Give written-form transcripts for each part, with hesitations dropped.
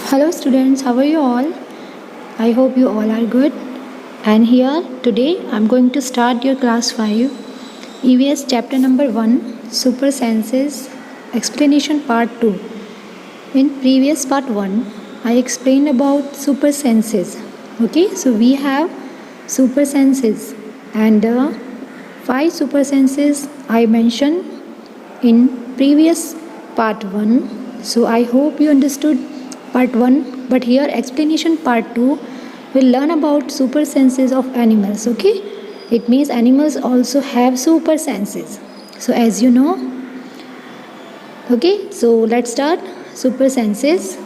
Hello students, how are you all? I hope you all are good. And here today I'm going to start your class 5 EVS chapter number 1 Super Senses explanation part 2. In previous part 1 I explained about super senses. Okay, so we have super senses and 5 super senses I mentioned in previous part 1. So I hope you understood part 1, but here explanation part 2 will learn about super senses of animals. Okay, it means animals also have super senses, so as you know. Okay, so let's start super senses.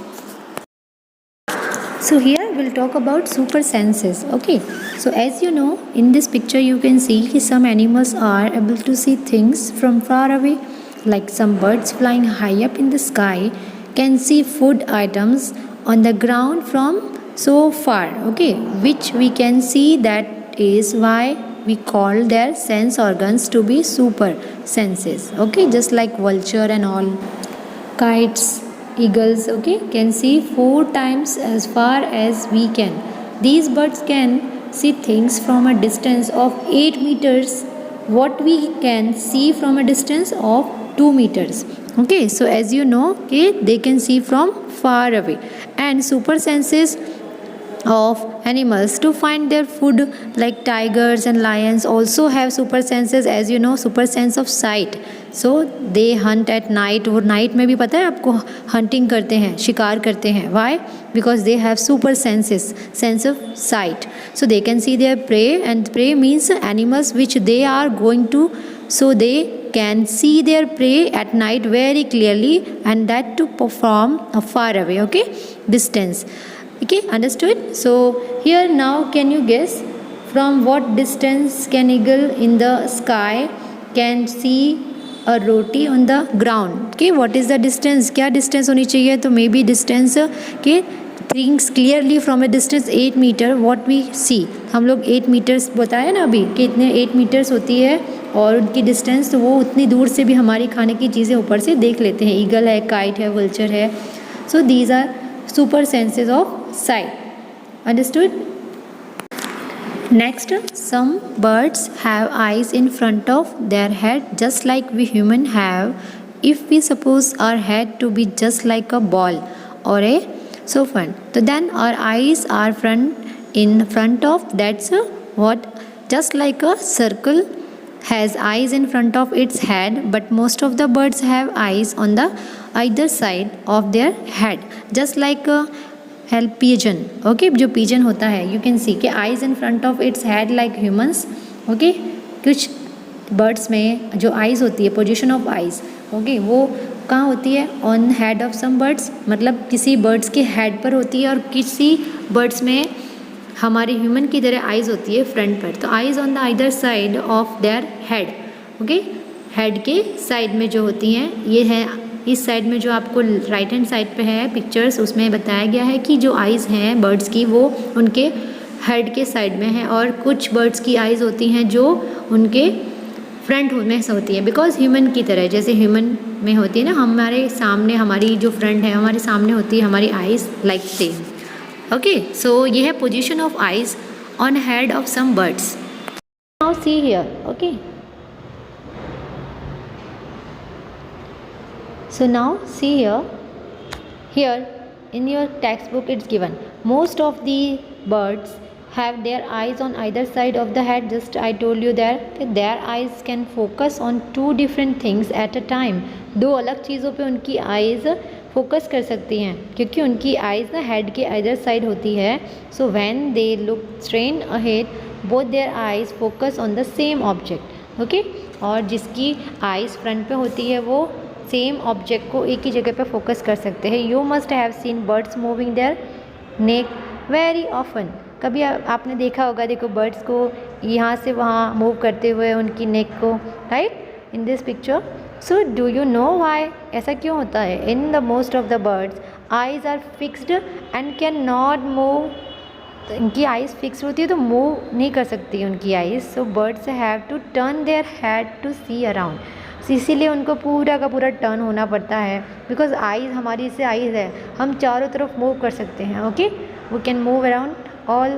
So here we'll talk about super senses. Okay, so as you know, in this picture you can see some animals are able to see things from far away, like some birds flying high up in the sky can see food items on the ground from so far. Okay, which we can see, that is why we call their sense organs to be super senses. Okay, just like vulture and all, kites, eagles, okay, can see 4 times as far as we can. These birds can see things from a distance of 8 meters, what we can see from a distance of 2 meters. Okay, so as you know, okay, they can see from far away. And super senses of animals to find their food, like tigers and lions also have super senses, as you know, super sense of sight. So they hunt at night. और night में भी पता है आपको hunting करते हैं, शिकार करते हैं. Why? Because they have super senses, sense of sight. So they can see their prey, and prey means animals which they are going to, so they can see their prey at night very clearly, and that to perform a far away, okay, distance. Okay, understood? So here now can you guess from what distance can eagle in the sky can see a roti on the ground? Okay, what is the distance? क्या distance होनी चाहिए? तो maybe distance के things clearly from a distance 8 meter what we see. हम लोग 8 meters बताया ना अभी कि इतने 8 meters होती है, और उनकी डिस्टेंस तो वो उतनी दूर से भी हमारी खाने की चीज़ें ऊपर से देख लेते हैं. ईगल है, काइट है, वल्चर है. So these are super senses of sight. Understood? Next, some birds have eyes in front of their head just like we human have. If we suppose our head to be just like a ball or a sofa, so then our eyes are in front of, that's what, just like a circle has eyes in front of its head, but most of the birds have eyes on the either side of their head, just like a pigeon. Okay, जो pigeon होता है, you can see कि eyes in front of its head like humans. Okay, कुछ birds में जो eyes होती है, position of eyes, okay, वो कहाँ होती है? on head of some birds, मतलब किसी birds के head पर होती है, और किसी birds में हमारे ह्यूमन की तरह आइज़ होती है फ्रंट पर. तो eyes on the either side of their head. Okay, head के साइड में जो होती हैं, ये है इस साइड में जो आपको राइट हैंड साइड पे है पिक्चर्स, उसमें बताया गया है कि जो आइज़ हैं बर्ड्स की वो उनके हेड के साइड में है, और कुछ बर्ड्स की आइज़ होती हैं जो उनके फ्रंट में होती है, बिकॉज ह्यूमन की तरह, जैसे ह्यूमन में होती है ना, हमारे सामने हमारी जो फ्रंट है हमारे सामने होती है हमारी eyes like same. Okay, so ये है position of eyes on head of some birds. Now see here, okay. So now see here. Here in your textbook it's given. Most of the birds have their eyes on either side of the head. Just I told you that their eyes can focus on 2 different things at a time. 2 अलग चीज़ों पे उनकी eyes focus कर सकती हैं, क्योंकि उनकी eyes ना हेड के अदर साइड होती है. So when they look strain ahead, both there eyes focus on the same object. Okay, और जिसकी आइज़ फ्रंट पे होती है वो सेम ऑब्जेक्ट को एक ही जगह पे फोकस कर सकते हैं. You must have seen birds moving their neck very often. कभी आपने देखा होगा, देखो बर्ड्स को यहाँ से वहाँ मूव करते हुए उनकी नेक को, right, in this picture. So do you know why? ऐसा क्यों होता है? In the most of the birds eyes are fixed and can not move. इनकी आइज़ फिक्स होती है तो मूव नहीं कर सकती उनकी eyes. So birds have to turn their head to see around. इसीलिए उनको पूरा का पूरा टर्न होना पड़ता है, बिकॉज आईज हमारी से आईज है, हम चारों तरफ मूव कर सकते हैं। Okay, we can move around all,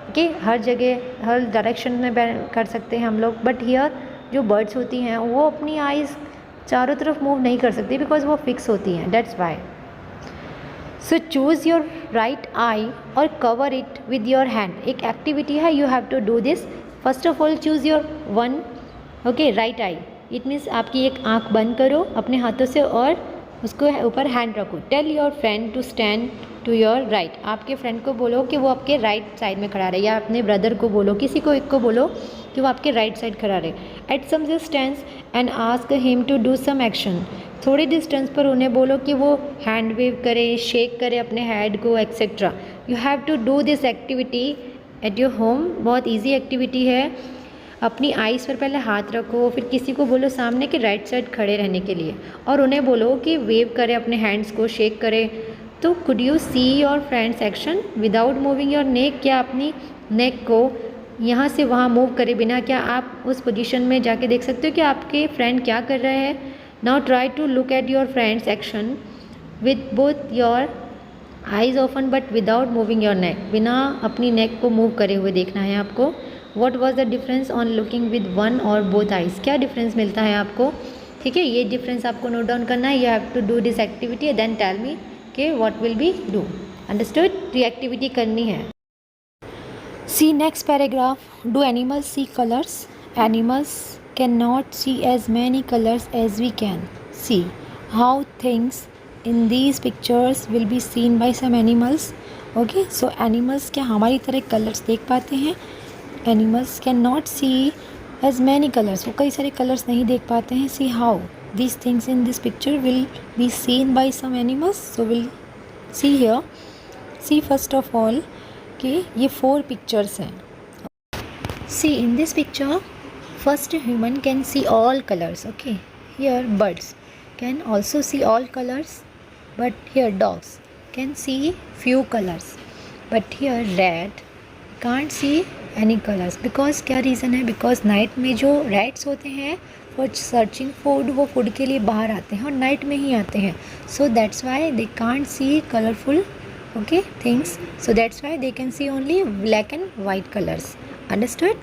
okay, हर जगह हर डायरेक्शन में कर सकते हैं हम लोग। बट हियर जो बर्ड्स होती हैं वो अपनी आईज चारों तरफ मूव नहीं कर सकती, बिकॉज वो फिक्स होती हैं, that's why. So choose your right eye or cover it with your hand. एक एक्टिविटी है, you have to do this. First of all choose your one, okay, right eye. It means आपकी एक आंख बंद करो अपने हाथों से और उसको ऊपर हैंड रखो। Tell your friend to stand to your right. आपके फ्रेंड को बोलो कि वो आपके राइट साइड में खड़ा रहे, या अपने ब्रदर को बोलो, किसी को एक को बोलो कि वो आपके राइट साइड खड़ा रहे। At some distance and ask him to do some action. थोड़ी डिस्टेंस पर उन्हें बोलो कि वो हैंड वेव करे, शेक करे अपने हेड को, etcetera. You have to do this activity at your home. बहुत ईजी एक्टिविटी है। अपनी आइज़ पर पहले हाथ रखो, फिर किसी को बोलो सामने के राइट साइड खड़े रहने के लिए, और उन्हें बोलो कि वेव करे अपने हैंड्स को, शेक करे। तो could you see your friends action without moving your नेक। क्या अपनी नेक को यहाँ से वहाँ मूव करे बिना, क्या आप उस पोजीशन में जाके देख सकते हो कि आपके फ्रेंड क्या कर रहे हैं। Now try to look at your friends action with both your eyes open but without moving your neck. बिना अपनी नेक को मूव करे हुए देखना है आपको। What was the difference on looking with one or both eyes? क्या डिफरेंस मिलता है आपको, ठीक है, ये डिफरेंस आपको नोट डाउन करना है। You have to do this activity then tell me के what will be do. Understood? ये एक्टिविटी करनी है। See next paragraph. Do animals see colours? Animals can not see as many colours as we can see. How things in these pictures will be seen by some animals. Okay, so animals क्या हमारी तरह colours देख पाते हैं? Animals can not see as many colours, वो कई सारे colours नहीं देख पाते हैं। See how these things in this picture will be seen by some animals. So will see here. See first of all कि ये 4 पिक्चर्स हैं। See in this picture first human can see all colours. Okay, here birds can also see all colours, but here dogs can see few colours, but here rat can't see any colours. Because क्या reason है? Because night में जो rats होते हैं for searching food, वो food के लिए बाहर आते हैं और नाइट में ही आते हैं। So that's why they can't see colourful, okay, things. So that's why they can see only black and white colours. Understood?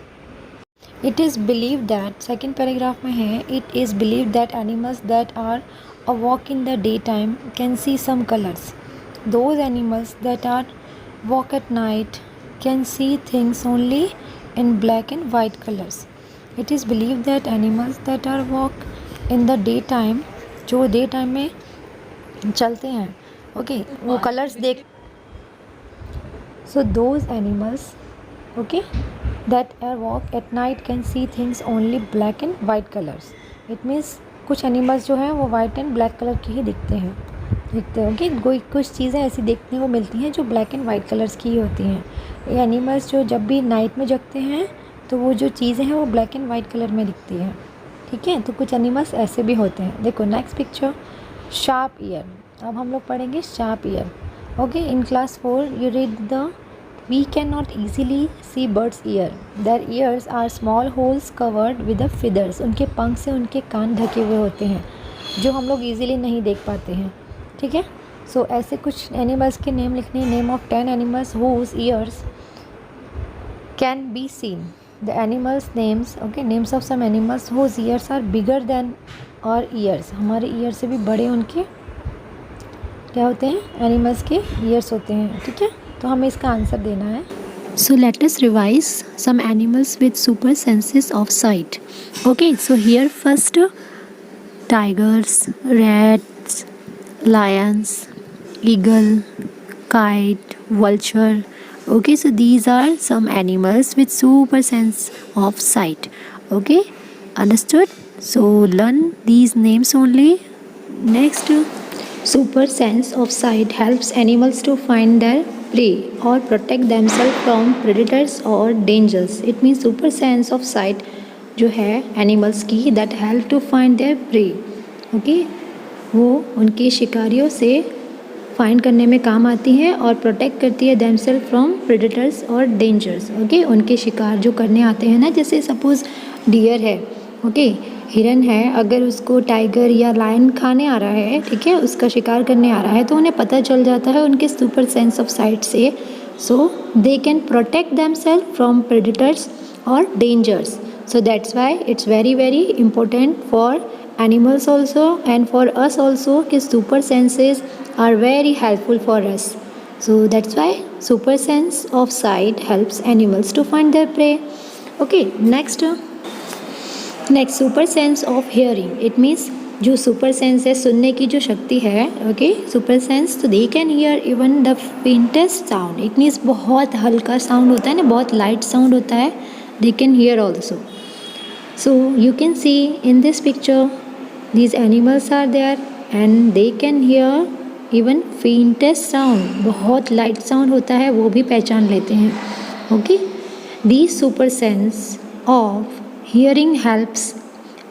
It is believe that, second paragraph में है, it is believe that animals that are a walk in the day time can see some colours. Those animals that are walk at night can see things only in black and white colors. It is believed that animals that are walk in the daytime, जो daytime में चलते हैं, okay, वो colors देख। So those animals, okay, that are walk at night can see things only black and white colors. It means कुछ animals जो हैं वो white and black color की ही दिखते हैं। ओके, कोई कुछ चीज़ें ऐसी देखने को मिलती हैं जो ब्लैक एंड वाइट कलर्स की ही होती हैं। ये एनिमल्स जो जब भी नाइट में जगते हैं तो वो जो चीज़ें हैं वो ब्लैक एंड वाइट कलर में दिखती हैं, ठीक है। तो कुछ एनिमल्स ऐसे भी होते हैं। देखो नेक्स्ट पिक्चर, शार्प ईयर। अब हम लोग पढ़ेंगे sharp ear. Okay, in class 4 you read the we can not easily see birds ear. Their ears are small holes covered with the feathers. उनके पंख से उनके कान ढके हुए होते हैं जो हम लोग ईजिली नहीं देख पाते हैं, ठीक है। सो ऐसे कुछ एनिमल्स के नेम लिखने, name of 10 animals whose ears can be seen. The animals names, okay, names of some animals whose ears are bigger than our ears, हमारे ईयर से भी बड़े उनके क्या होते हैं, एनिमल्स के ईयर्स होते हैं, ठीक है। तो हमें इसका आंसर देना है। So let us revise some animals with super senses of sight. Okay, so here first tigers, rats, lions, eagle, kite, vulture. Okay, so these are some animals with super sense of sight. Okay, understood? So learn these names only. Next, super sense of sight helps animals to find their prey or protect themselves from predators or dangers. It means super sense of sight जो है animals की, that help to find their prey. Okay, वो उनके शिकारियों से find करने में काम आती है और प्रोटेक्ट करती है themselves from predators और dangers. Okay, उनके शिकार जो करने आते हैं ना, जैसे सपोज डियर है, ओके, हिरन है, अगर उसको टाइगर या लायन खाने आ रहा है, ठीक है, उसका शिकार करने आ रहा है, तो उन्हें पता चल जाता है उनके सुपर सेंस ऑफ साइट से, so they can protect themselves from predators or dangers. So that's why it's very important for animals also and for us also कि super senses are very helpful for us. So that's why super sense of sight helps animals to find their prey. Okay, next super sense of hearing. It means जो super sense है, सुनने की जो शक्ति है, okay, super sense, तो they can hear even the faintest sound. It means बहुत हल्का sound होता है ना, बहुत light sound होता है, they can hear also. So you can see in this picture these animals are there and they can hear even faintest sound. बहुत light sound होता है, वो भी पहचान लेते हैं. Okay, these super sense of hearing helps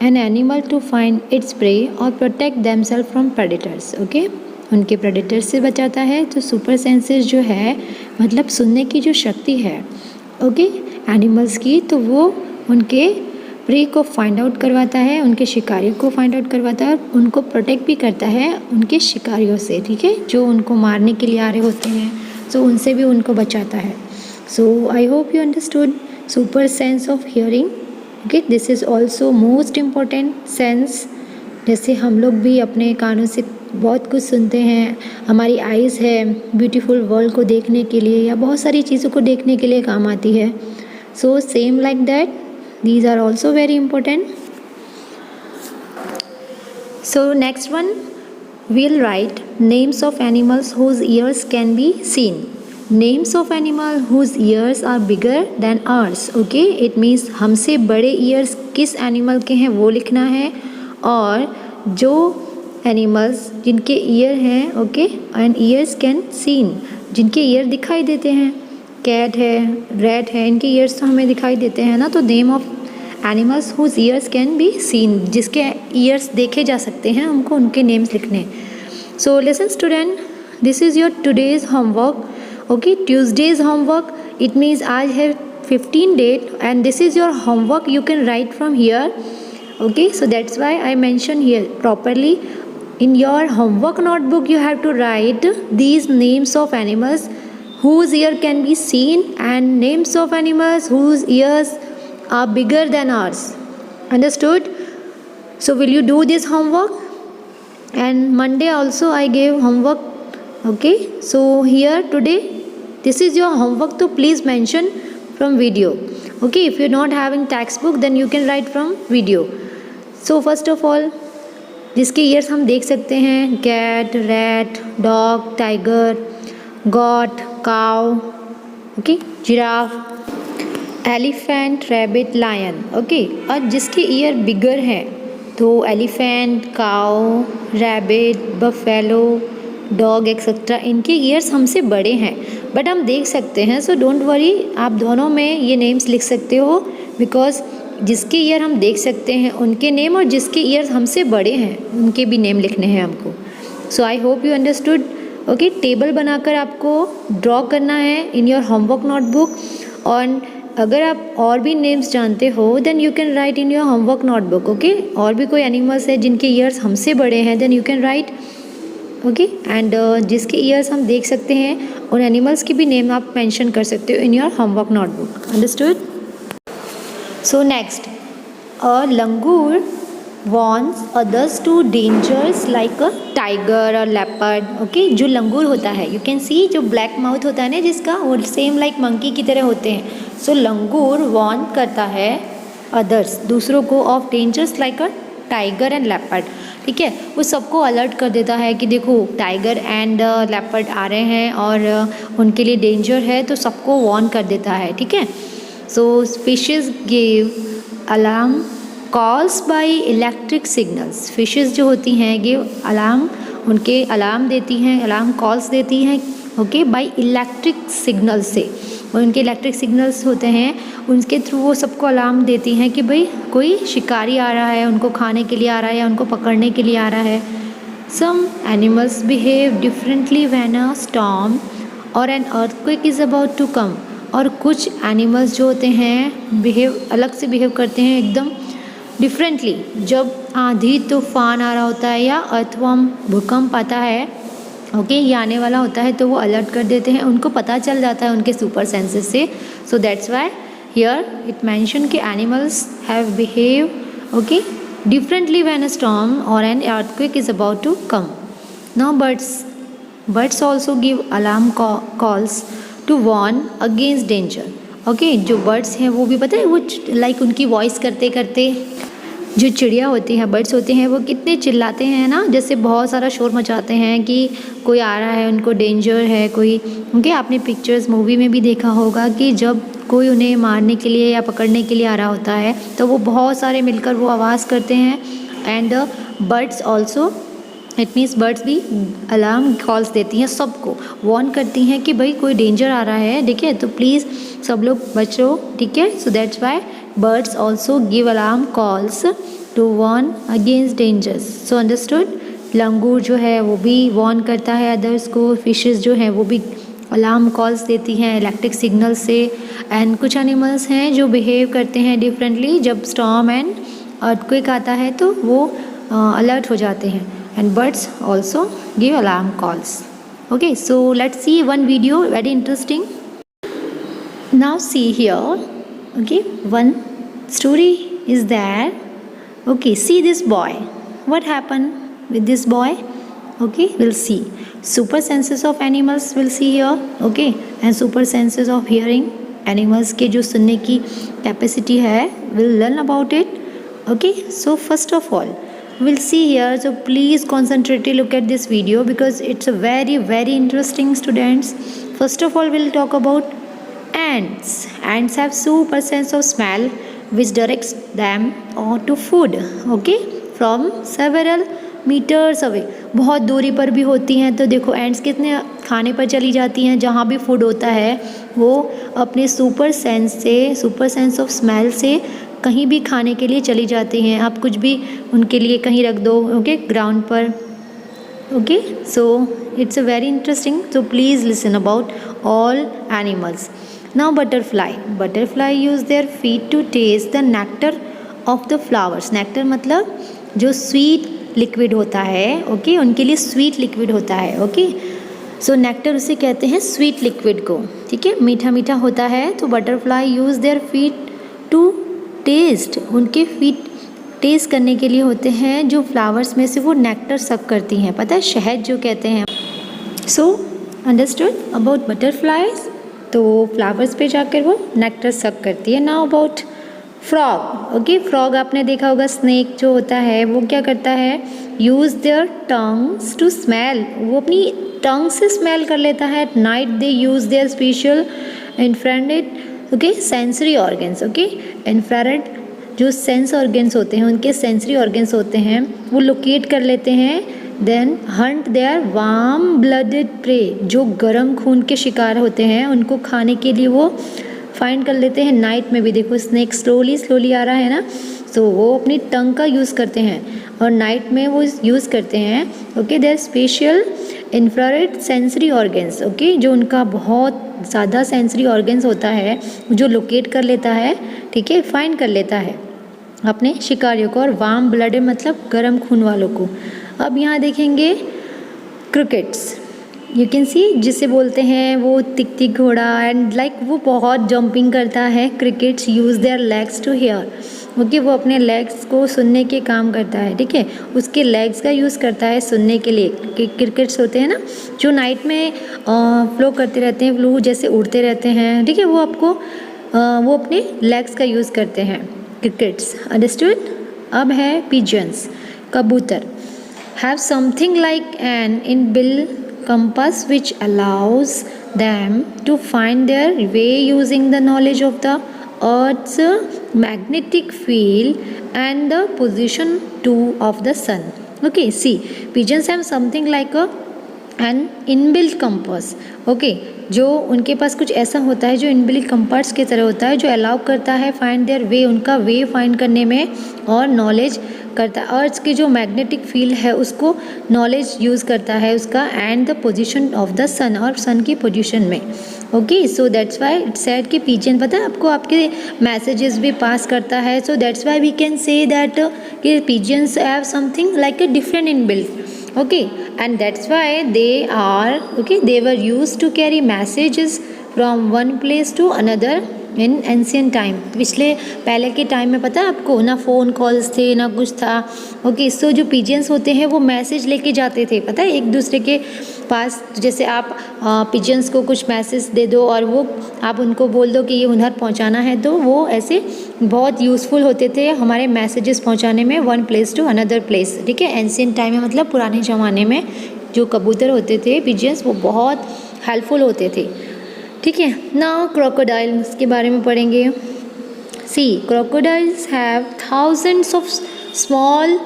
an animal to find its prey or protect themselves from predators. Okay, उनके predators से बचाता है. तो super senses जो है मतलब सुनने की जो शक्ति है, okay, animals की, तो वो उनके प्रे को फाइंड आउट करवाता है, उनके शिकारियों को फाइंड आउट करवाता है, उनको प्रोटेक्ट भी करता है उनके शिकारियों से, ठीक है, जो उनको मारने के लिए आ रहे होते हैं, सो उनसे भी उनको बचाता है. So I hope you understood super sense of hearing. Okay, this is also most important sense. जैसे हम लोग भी अपने कानों से बहुत कुछ सुनते हैं, हमारी आइज़ है ब्यूटीफुल वर्ल्ड को देखने के लिए या बहुत सारी चीज़ों को देखने के लिए काम आती है. So same like that these are also very important. So next one we'll write names of animals whose ears can be seen. Names of animal whose ears are bigger than ours. Okay, it means हमसे बड़े ears किस animal के हैं वो लिखना है, और जो animals जिनके ear हैं, okay, and ears can seen, जिनके ear दिखाई देते हैं, कैट है, रैट है, इनके ईयर्स तो हमें दिखाई देते हैं ना. तो name of animals whose ears can be seen, जिसके ईयर्स देखे जा सकते हैं, हमको उनके नेम्स लिखने. So listen student, this is your today's homework. Okay, Tuesday's homework. It means आज है 15 date and this is your homework. You can write from here. Okay, so that's why I mention here properly. In your homework notebook you have to write these names of animals whose ear can be seen and names of animals whose ears are bigger than ours. Understood? So will you do this homework? And Monday also I gave homework. Okay, so here today this is your homework, so please mention from video. Okay, if you're not having textbook then you can write from video. So first of all, जिसके ears हम देख सकते हैं, cat, rat, dog, tiger, goat, cow, okay, giraffe, elephant, rabbit, lion. Okay, और जिसके ear bigger हैं तो elephant, cow, rabbit, buffalo, dog etcetera, इनके ईयर्स हमसे बड़े हैं बट हम देख सकते हैं. सो डोंट वरी, आप दोनों में ये नेम्स लिख सकते हो, बिकॉज जिसके ईयर हम देख सकते हैं उनके नेम और जिसके ईयर्स हमसे बड़े हैं उनके भी नेम लिखने हैं हमको. So I hope you understood. Okay, table बनाकर आपको ड्रॉ करना है इन योर होमवर्क नोटबुक. और अगर आप और भी नेम्स जानते हो then you can write in your homework notebook. Okay, और भी कोई एनिमल्स है जिनके ईयर्स हमसे बड़े हैं then you can write. Okay, and जिसके ईयर्स हम देख सकते हैं उन एनिमल्स की भी नेम आप मेंशन कर सकते हो इन your homework notebook. Understood? So next, a langur warns others to dangers like a tiger or leopard. Okay, जो लंगूर होता है, you can see जो black mouth होता है ना जिसका, वो same like monkey की तरह होते हैं. So लंगूर warn करता है others, दूसरों को of dangers like a tiger and leopard. ठीक है, वो सबको अलर्ट कर देता है कि देखो टाइगर एंड लेपर्ड आ रहे हैं और उनके लिए डेंजर है, तो सबको वार्न कर देता है. ठीक है. So fishes give alarm calls by electric signals. Fishes जो होती हैं give alarm, उनके अलार्म देती हैं, अलार्म कॉल्स देती हैं, ओके, बाय इलेक्ट्रिक सिग्नल से. और उनके इलेक्ट्रिक सिग्नल्स होते हैं, उनके थ्रू वो सबको अलार्म देती हैं कि भाई कोई शिकारी आ रहा है, उनको खाने के लिए आ रहा है या उनको पकड़ने के लिए आ रहा है. Some animals behave differently when a storm or an earthquake is about to come. और कुछ एनिमल्स जो होते हैं अलग से बिहेव करते हैं एकदम डिफरेंटली। जब आंधी तूफान आ रहा होता है या अर्थवर्म भूकंप आता है, ओके, ये आने वाला होता है, तो वो अलर्ट कर देते हैं, उनको पता चल जाता है उनके सुपर सेंसेस से। So that's why here it mention कि animals have behave okay differently when a storm or an earthquake is about to come. Now birds also give alarm calls to warn against danger. Okay, जो birds हैं वो भी पता है वो like उनकी voice करते करते, जो चिड़िया होती हैं, बर्ड्स होते हैं, वो कितने चिल्लाते हैं ना, जैसे बहुत सारा शोर मचाते हैं कि कोई आ रहा है, उनको डेंजर है कोई। ओके, आपने पिक्चर्स मूवी में भी देखा होगा कि जब कोई उन्हें मारने के लिए या पकड़ने के लिए आ रहा होता है तो वो बहुत सारे मिलकर वो आवाज़ करते हैं। And birds also, it means birds भी अलार्म कॉल्स देती हैं, सबको वार्न करती हैं कि भाई कोई डेंजर आ रहा है, ठीक है, तो प्लीज़ सब लोग बचो, ठीक है। So that's why birds also give alarm calls to warn against dangers. So understood. लंगूर जो है वो भी वार्न करता है अदर्स को, फिशेस जो हैं वो भी अलार्म कॉल्स देती हैं इलेक्ट्रिक सिग्नल से। एंड कुछ एनिमल्स हैं जो बिहेव करते हैं डिफरेंटली, जब स्टॉर्म एंड अर्थक्वेक आता है तो वो अलर्ट हो जाते हैं। And birds also give alarm calls. Okay, so let's see one video very interesting. Now see here, okay, one story is there. Okay, see this boy, what happen with this boy? Okay, we'll see super senses of animals, we'll see here, okay, and super senses of hearing, animals के जो सुनने की capacity है, we'll learn about it. Okay, so first of all we'll see here, so please concentrate, look at this video because it's a very very interesting, students. First of all we'll talk about ants. Ants have super sense of smell which directs them to food, okay, from several metres away, बहुत दूरी पर भी होती हैं। तो देखो ends कितने खाने पर चली जाती हैं, जहाँ भी फूड होता है वो अपने सुपर सेंस ऑफ स्मेल से कहीं भी खाने के लिए चली जाती हैं। आप कुछ भी उनके लिए कहीं रख दो, ओके, ग्राउंड पर, okay. So it's a very interesting, so please listen about all animals. Now butterfly use their feet to taste the nectar of the flowers. Nectar मतलब जो स्वीट लिक्विड होता है, ओके, उनके लिए स्वीट लिक्विड होता है, okay. सो nectar उसे कहते हैं स्वीट लिक्विड को, ठीक है, मीठा मीठा होता है। तो butterfly use their feet to taste, उनके फीट टेस्ट करने के लिए होते हैं जो फ्लावर्स में से वो नेक्टर सक करती हैं, पता है, शहद जो कहते हैं। सो अंडरस्टूड अबाउट बटरफ्लाइज, तो फ्लावर्स पे जाकर वो नेक्टर सक करती है। Now about frog, okay, frog आपने देखा होगा, स्नेक जो होता है वो क्या करता है, use their tongues to smell, वो अपनी टंग से स्मेल कर लेता है। At night they use their special infrared, okay, sensory organs, okay, infrared जो सेंस ऑर्गन्स होते हैं, उनके सेंसरी ऑर्गन्स होते हैं, वो लोकेट कर लेते हैं। Then hunt their warm blooded prey, जो गर्म खून के शिकार होते हैं उनको खाने के लिए वो फाइंड कर लेते हैं। नाइट में भी देखो स्नेक स्लोली आ रहा है ना, तो वो अपनी टंग का यूज़ करते हैं और नाइट में वो यूज़ करते हैं, okay. There special infrared sensory organs, okay, जो उनका बहुत ज़्यादा सेंसरी ऑर्गन्स होता है जो लोकेट कर लेता है, ठीक है, फाइंड कर लेता है अपने शिकारियों को। और वार्म ब्लड मतलब गर्म खून वालों को। अब यहाँ देखेंगे क्रिकेट्स, यू कैन सी, जिसे बोलते हैं वो तिकती घोड़ा, एंड लाइक वो बहुत जंपिंग करता है। Crickets use their legs to hear, okay, वो अपने लेग्स को सुनने के काम करता है, ठीक है, उसके लेग्स का यूज़ करता है सुनने के लिए। क्रिकेट्स होते हैं ना जो नाइट में फ्लो करते रहते हैं, फ्लू जैसे उड़ते रहते हैं, ठीक है, वो आपको वो अपने लेग्स का यूज़ करते हैं, क्रिकेट्स, अंडरस्टूड। अब है पिजन्स, कबूतर, have something like an in bill compass which allows them to find their way using the knowledge of the earth's magnetic field and the position too of the sun. Okay, see, pigeons have something like an inbuilt compass, okay, जो उनके पास कुछ ऐसा होता है जो inbuilt compass की तरह होता है, जो अलाउ करता है फाइंड देयर वे, उनका वे फाइंड करने में, और नॉलेज करता है। अर्थ की जो मैग्नेटिक फील्ड है उसको नॉलेज यूज़ करता है उसका, and the position of the sun, और सन की पोजीशन में, okay, so that's why it said कि पिजन पता है आपको आपके मैसेजेस भी पास करता है. So that's why we can say that कि pigeons have something like a different inbuilt. Okay, and that's why they were used to carry messages from one place to another in ancient time. पिछले पहले के time में पता है आपको ना phone calls थे ना कुछ था. ओके, सो जो पिजन्स होते हैं वो मैसेज लेके जाते थे पता है एक दूसरे के पास. जैसे आप पिजन्स को कुछ मैसेज दे दो और वो आप उनको बोल दो कि ये उधर पहुंचाना है, तो वो ऐसे बहुत यूज़फुल होते थे हमारे मैसेजेस पहुंचाने में one place to another place. ठीक है, एंशियंट टाइम में मतलब पुराने ज़माने में जो कबूतर होते थे पिजन्स वो बहुत हेल्पफुल होते थे. ठीक है, नाउ क्रोकोडाइल्स के बारे में पढ़ेंगे. Sea crocodiles have thousands of small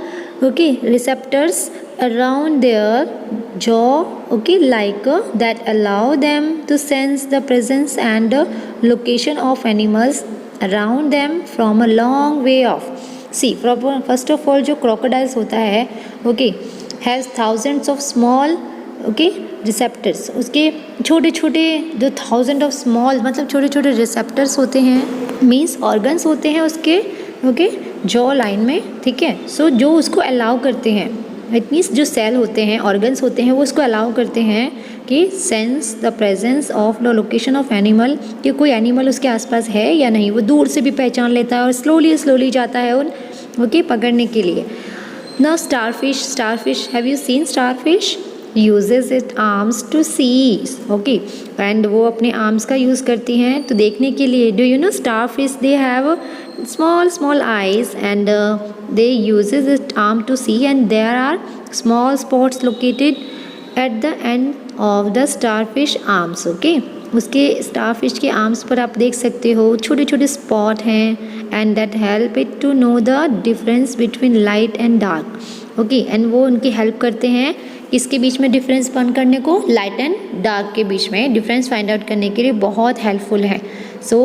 receptors around their jaw, like that allow them to sense the presence and location of animals around them from a long way off. See, first of all जो crocodiles होता है has thousands of small receptors. उसके छोटे छोटे जो thousand of small मतलब छोटे छोटे रिसेप्टर्स होते हैं, मीन्स ऑर्गन्स होते हैं उसके जॉ लाइन में. ठीक है, सो जो उसको अलाउ करते हैं, इट मीन्स जो सेल होते हैं ऑर्गन्स होते हैं वो उसको अलाउ करते हैं कि sense the presence of the location of animal, कि कोई एनिमल उसके आसपास है या नहीं. वो दूर से भी पहचान लेता है और स्लोली जाता है उन पकड़ने के लिए. Now starfish have you seen starfish uses its arms to see. And वो अपने आर्म्स का यूज़ करती हैं तो देखने के लिए. Do you no starfish they have small eyes and they uses its arm to see, and there are small spots located at the end of the starfish arms. उसके स्टारफिश के arms पर आप देख सकते हो छोटे छोटे स्पॉट हैं, and that help it to know the difference between light and dark. And वो उनकी हेल्प करते हैं इसके बीच में डिफरेंस फाइंड करने को, लाइट एंड डार्क के बीच में डिफरेंस फाइंड आउट करने के लिए बहुत हेल्पफुल है. So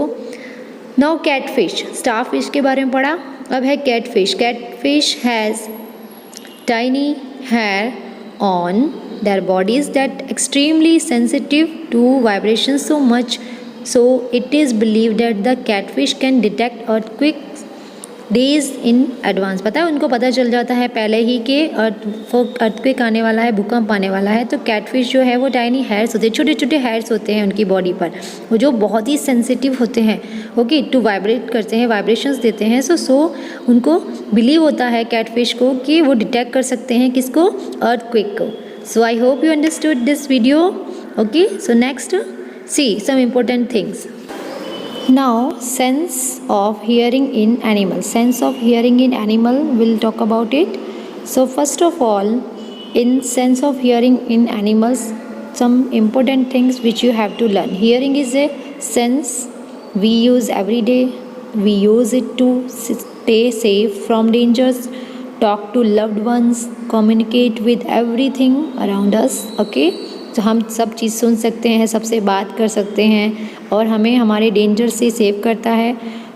now catfish. स्टारफिश के बारे में पढ़ा, अब है catfish has tiny hair on their bodies that extremely sensitive to vibrations, so much so it is believed that the catfish can detect earthquakes days in advance. पता है उनको पता चल जाता है पहले ही कि अर्थक्वेक आने वाला है, भूकंप आने वाला है. तो कैटफिश जो है वो टाइनी हेयर्स होते हैं, छोटे छोटे हेयर्स होते हैं उनकी बॉडी पर, वो जो बहुत ही सेंसिटिव होते हैं टू वाइब्रेट करते हैं, वाइब्रेशंस देते हैं. सो उनको बिलीव होता है कैटफिश को कि वो डिटेक्ट कर सकते हैं किसको, अर्थक्वेक को. So I hope you understood this video. So next see some important things. Now, sense of hearing in animal. Sense of hearing in animal, we'll talk about it. So first of all, in sense of hearing in animals, some important things which you have to learn. Hearing is a sense we use every day. We use it to stay safe from dangers, talk to loved ones, communicate with everything around us. तो हम सब चीज़ सुन सकते हैं, सबसे बात कर सकते हैं और हमें हमारे डेंजर से सेव करता है.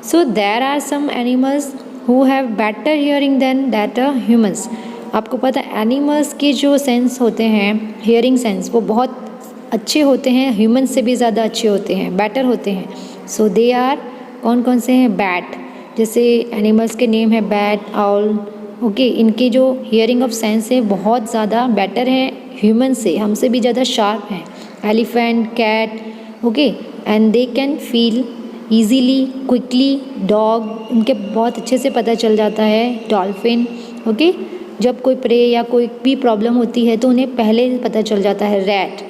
So there are some animals who have better hearing then that humans. आपको पता है एनिमल्स के जो सेंस होते हैं, हियरिंग सेंस, वो बहुत अच्छे होते हैं, ह्यूमंस से भी ज़्यादा अच्छे होते हैं, बेटर होते हैं. सो दे आर कौन से हैं, बैट. जैसे एनिमल्स के नेम है बैट, आउल. इनके जो हियरिंग ऑफ सेंस है बहुत ज़्यादा बेटर है ह्यूमन से, हमसे भी ज़्यादा शार्प हैं. Elephant, cat, and they can feel easily, quickly. Dog, उनके बहुत अच्छे से पता चल जाता है. डॉल्फिन, जब कोई प्रे या कोई भी प्रॉब्लम होती है तो उन्हें पहले पता चल जाता है. रैट,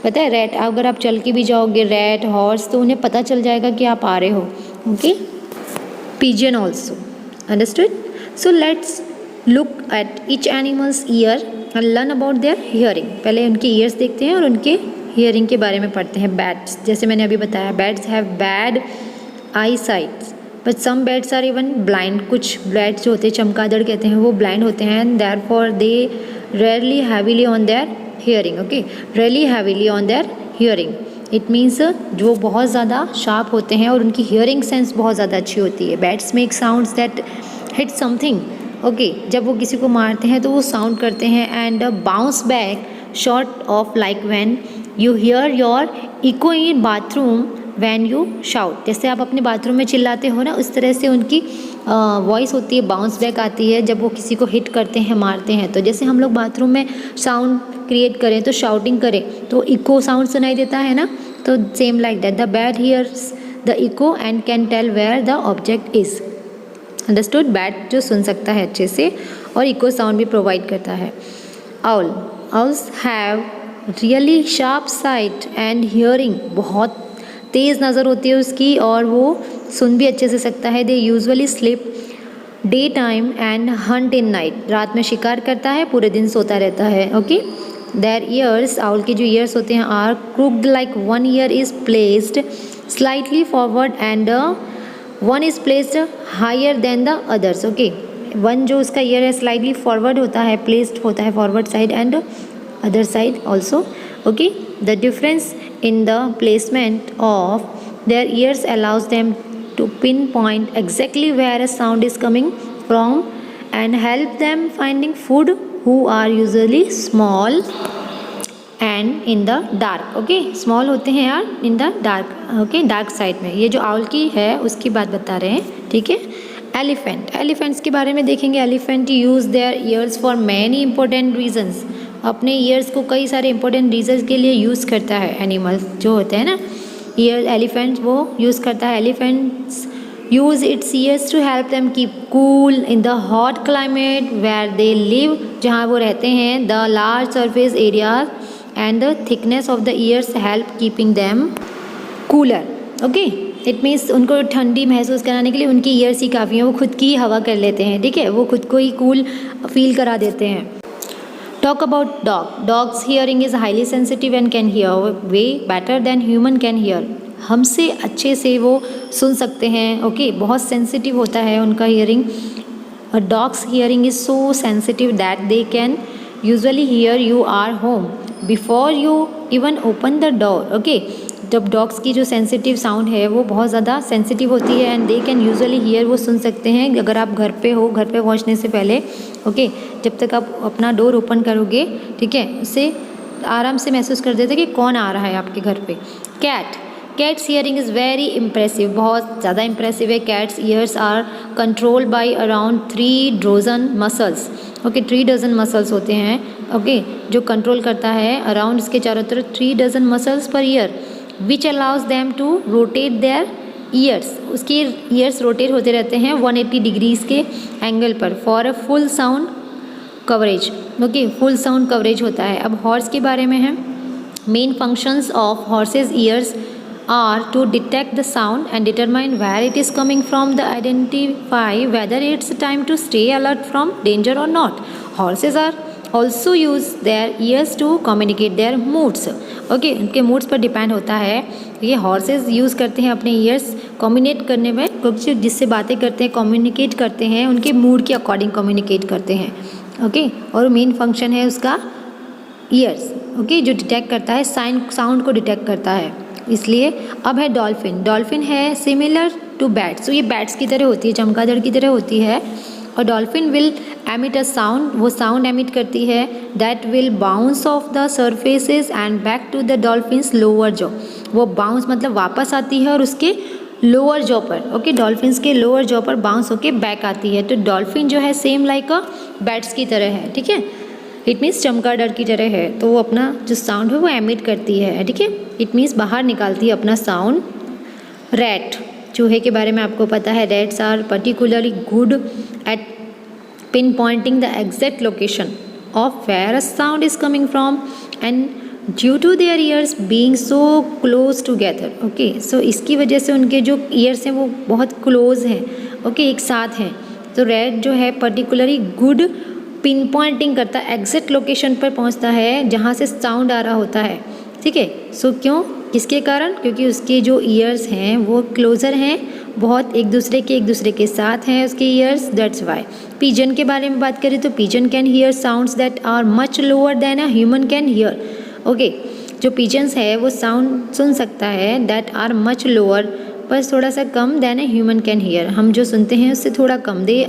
पता है रैट, अगर आप चल के भी जाओगे, रैट, हॉर्स, तो उन्हें पता चल जाएगा कि आप आ रहे हो. Pigeon also, understood. So let's look at each animals year and learn about their hearing. पहले उनके ईयर्स देखते हैं और उनके हियरिंग के बारे में पढ़ते हैं. बैट्स, जैसे मैंने अभी बताया, bats have bad eye sights but some bats are even blind. कुछ बैट्स जो होते हैं, चमगादड़ कहते हैं, वो ब्लाइंड होते हैं. And therefore they rarely heavily on their hearing. Rarely heavily on their hearing. It means जो बहुत ज़्यादा शार्प होते हैं और उनकी हियरिंग सेंस बहुत ज़्यादा अच्छी होती है. Bats make sounds that hit something. जब वो किसी को मारते हैं तो वो साउंड करते हैं. And bounce back short of like when you hear your echo in bathroom when you shout, जैसे आप अपने बाथरूम में चिल्लाते हो ना, उस तरह से उनकी वॉइस होती है, बाउंस बैक आती है जब वो किसी को हिट करते हैं, मारते हैं। तो जैसे हम लोग बाथरूम में साउंड क्रिएट करें तो शाउटिंग करें तो इको साउंड सुनाई देता है ना, तो same like that the bat hears the echo and can tell where the object is. Understood? Bat जो सुन सकता है अच्छे से और इको साउंड भी प्रोवाइड करता है। Owl, owls have really sharp site and hearing, बहुत तेज़ नज़र होती है उसकी और वो सुन भी अच्छे से सकता है। They usually sleep day time and Hunt in night, रात में शिकार करता है, पूरे दिन सोता रहता है। ओके, देयर ईयर्स, आउल के जो ईयर्स होते हैं are crooked like one ear is placed slightly forward and one is placed higher then the others. Okay, one जो उसका ईयर है स्लाइटली फॉरवर्ड होता है, प्लेस्ड होता है forward side and other side also. Okay, the difference in the placement of their ears allows them to pinpoint exactly where a sound is coming from and help them finding food, who are usually small and in the dark. Okay, small होते हैं यार in the dark. Okay, dark side में। ये जो owl की है उसकी बात बता रहे हैं, ठीक है। एलिफेंट, एलिफेंट्स के बारे में देखेंगे। Elephant use their ears for many important reasons, अपने ईयर्स को कई सारे इंपॉर्टेंट रीजन्स के लिए यूज़ करता है। एनिमल्स जो होते हैं ना ईयर, एलिफेंट वो यूज़ करता है। Elephants use its ears to help them keep cool in the hot climate where they live, जहाँ वो रहते हैं। The large surface area and the thickness of the ears help keeping them cooler. Okay, it means उनको ठंडी महसूस कराने के लिए उनकी ईयर्स ही काफ़ी हैं, वो खुद की हवा कर लेते हैं, ठीक है, वो खुद को ही कूल फील करा देते हैं। Talk about dog. Dog's hearing is highly sensitive and can hear way better than human can hear. हमसे अच्छे से वो सुन सकते हैं। ओके, बहुत सेंसिटिव होता है उनका हियरिंग। और dogs hearing is so sensitive that they can usually hear you are home before you even open the door. Okay, जब डॉग्स की जो सेंसिटिव साउंड है वो बहुत ज़्यादा सेंसिटिव होती है and they can usually here, वो सुन सकते हैं अगर आप घर पे हो, घर पे पहुंचने से पहले। ओके, जब तक आप अपना डोर ओपन करोगे, ठीक है, उससे आराम से महसूस कर देते कि कौन आ रहा है आपके घर पे। Cat, cats hearing is very impressive, बहुत ज़्यादा इम्प्रेसिव है। Cats ears are controlled by around 3 dozen muscles. Okay, 3 dozen muscles होते हैं। ओके, जो कंट्रोल करता है अराउंड इसके चारों तरफ 3 डजन मसल्स पर ear, which allows them to rotate their ears, उसके ईयर्स रोटेट होते रहते हैं 180 डिग्रीज के एंगल पर for a full sound coverage. Okay, full sound coverage होता है। अब हॉर्स के बारे में है। Main functions of horses ears are to detect the sound and determine where it is coming from, the identify whether it's time to stay alert from danger or not. Horses are also use their ears to communicate their moods. Okay, उनके moods पर depend होता है। ये horse's use करते हैं अपने years communicate करने में, क्योंकि जिससे बातें करते हैं, कम्युनिकेट करते हैं, उनके मूड के अकॉर्डिंग कम्युनिकेट करते हैं। ओके, और मेन फंक्शन है उसका ईयर्स। ओके, जो डिटेक्ट करता है साउंड को डिटेक्ट करता है, इसलिए। अब है डॉल्फिन। डॉल्फिन है सिमिलर टू बैट्स, तो ये बैट्स की तरह होती है, चमगादड़ की तरह होती है। और dolphin will emit a sound, वो साउंड एमिट करती है that will bounce off the surfaces and back to the dolphins lower jaw, वो बाउंस मतलब वापस आती है और उसके लोअर जॉ पर। ओके, डॉल्फिन्स के लोअर जॉ पर बाउंस होके बैक आती है। तो डॉल्फिन जो है सेम लाइक अ बैट्स की तरह है, ठीक है, इट मीन्स चमगादड़ की तरह है। तो वो अपना जो साउंड है वो एमिट करती है, ठीक है, इट मीन्स बाहर निकालती है अपना साउंड। रैट, चूहे के बारे में आपको पता है। Rats are particularly good at pinpointing the exact location of where a sound is coming from and due to their ears being so close together. Okay, so इसकी वजह से उनके जो ईयर्स हैं वो बहुत क्लोज हैं, ओके, एक साथ हैं। तो रैट जो है पर्टिकुलरली गुड पिन पॉइंटिंग करता है, एग्जैक्ट लोकेशन पर पहुंचता है जहां से साउंड आ रहा होता है, ठीक है। सो क्यों, किसके कारण? क्योंकि उसके जो ईयर्स हैं वो क्लोजर हैं, बहुत एक दूसरे के साथ हैं उसके ईयर्स, दैट्स वाई। पिजन के बारे में बात करें तो pigeon can hear sounds that are much lower then a human can hear. Okay, जो पिजन्स है वो साउंड सुन सकता है दैट आर मच लोअर, बस थोड़ा सा कम than a human can hear, हम जो सुनते हैं उससे थोड़ा कम। They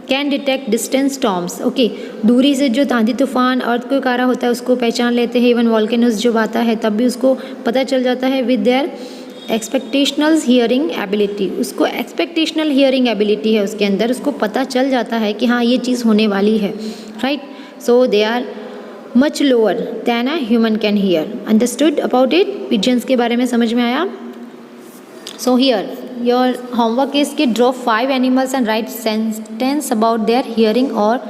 can detect distance storms, okay, दूरी से जो आंधी तूफान अर्थक्वेक आ रहा होता है उसको पहचान लेते हैं। इवन वॉल्केनोज जब आता है तब भी उसको पता चल जाता है विद देयर एक्सपेक्टेशनल हियरिंग एबिलिटी, उसको एक्सपेक्टेशनल हियरिंग एबिलिटी है उसके अंदर, उसको पता चल जाता है कि हाँ ये चीज़ होने वाली है, right. So they are much lower than a human can hear. Understood about it? Pigeons के बारे में समझ में आया? So here your homework is कि draw 5 animals and write sentence about their hearing और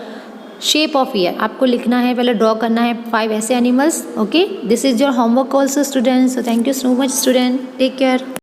शेप ऑफ ईयर। आपको लिखना है, पहले ड्रॉ करना है 5 ऐसे animals, okay. This is your homework also students. So thank you so much student, take care.